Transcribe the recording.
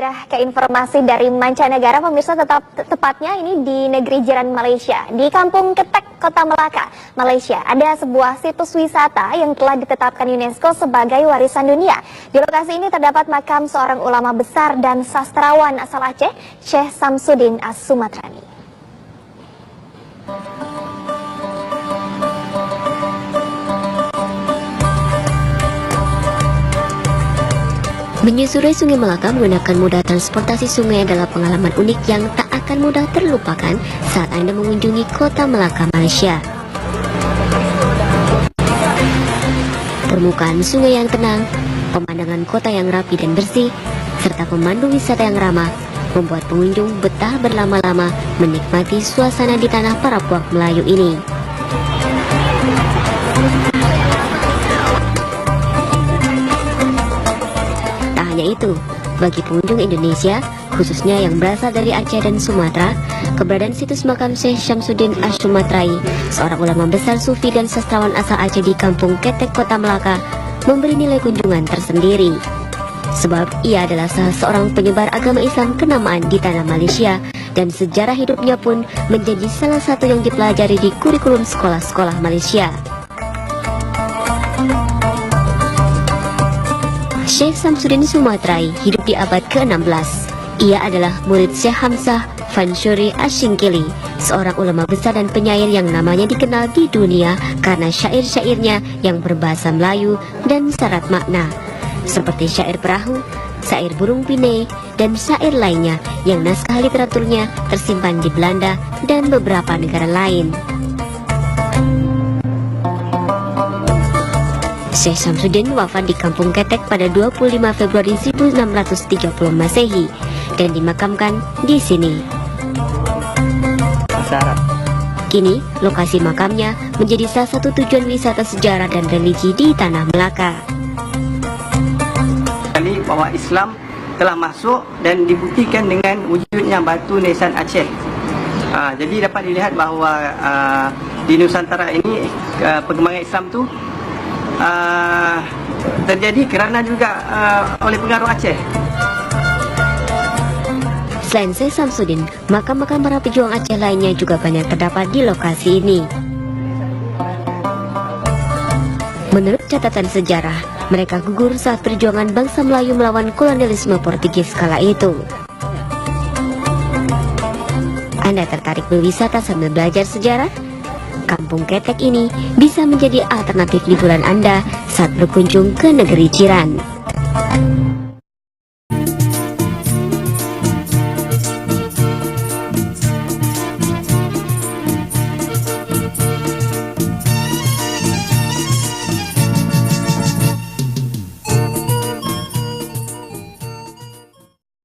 Berhijrah ke informasi dari mancanegara, pemirsa, tepatnya ini di negeri jiran Malaysia. Di Kampung Ketek, Kota Melaka, Malaysia, ada sebuah situs wisata yang telah ditetapkan UNESCO sebagai warisan dunia. Di lokasi ini terdapat makam seorang ulama besar dan sastrawan asal Aceh, Syekh Samsudin As-Sumatrani. Menyusuri Sungai Melaka menggunakan moda transportasi sungai adalah pengalaman unik yang tak akan mudah terlupakan saat Anda mengunjungi Kota Melaka, Malaysia. Permukaan sungai yang tenang, pemandangan kota yang rapi dan bersih, serta pemandu wisata yang ramah membuat pengunjung betah berlama-lama menikmati suasana di tanah para puak Melayu ini. Itu, bagi pengunjung Indonesia, khususnya yang berasal dari Aceh dan Sumatera, keberadaan situs makam Syekh Samsudin As-Sumatrai, seorang ulama besar sufi dan sastrawan asal Aceh di Kampung Ketek, Kota Melaka, memberi nilai kunjungan tersendiri. Sebab ia adalah salah seorang penyebar agama Islam kenamaan di tanah Malaysia, dan sejarah hidupnya pun menjadi salah satu yang dipelajari di kurikulum sekolah-sekolah Malaysia. Syekh Samsudin Sumatrai hidup di abad ke-16. Ia adalah murid Syekh Hamzah Fanshuri Ashingkili, seorang ulama besar dan penyair yang namanya dikenal di dunia karena syair-syairnya yang berbahasa Melayu dan syarat makna, seperti syair perahu, syair burung pineh, dan syair lainnya yang naskah literaturnya tersimpan di Belanda dan beberapa negara lain. Syekh Samsudin wafat di Kampung Ketek pada 25 Februari 1630 Masehi dan dimakamkan di sini. Kini, lokasi makamnya menjadi salah satu tujuan wisata sejarah dan religi di Tanah Melaka. Kali bahwa Islam telah masuk dan dibuktikan dengan wujudnya batu nisan Aceh. Jadi dapat dilihat bahawa di Nusantara ini perkembangan Islam tu terjadi kerana juga oleh pengaruh Aceh. Selain Syekh Samsudin, makam-makam para pejuang Aceh lainnya juga banyak terdapat di lokasi ini. Menurut catatan sejarah, mereka gugur saat perjuangan bangsa Melayu melawan kolonialisme Portugis kala itu. Anda tertarik berwisata sambil belajar sejarah? Kampung Ketek ini bisa menjadi alternatif liburan Anda saat berkunjung ke negeri jiran.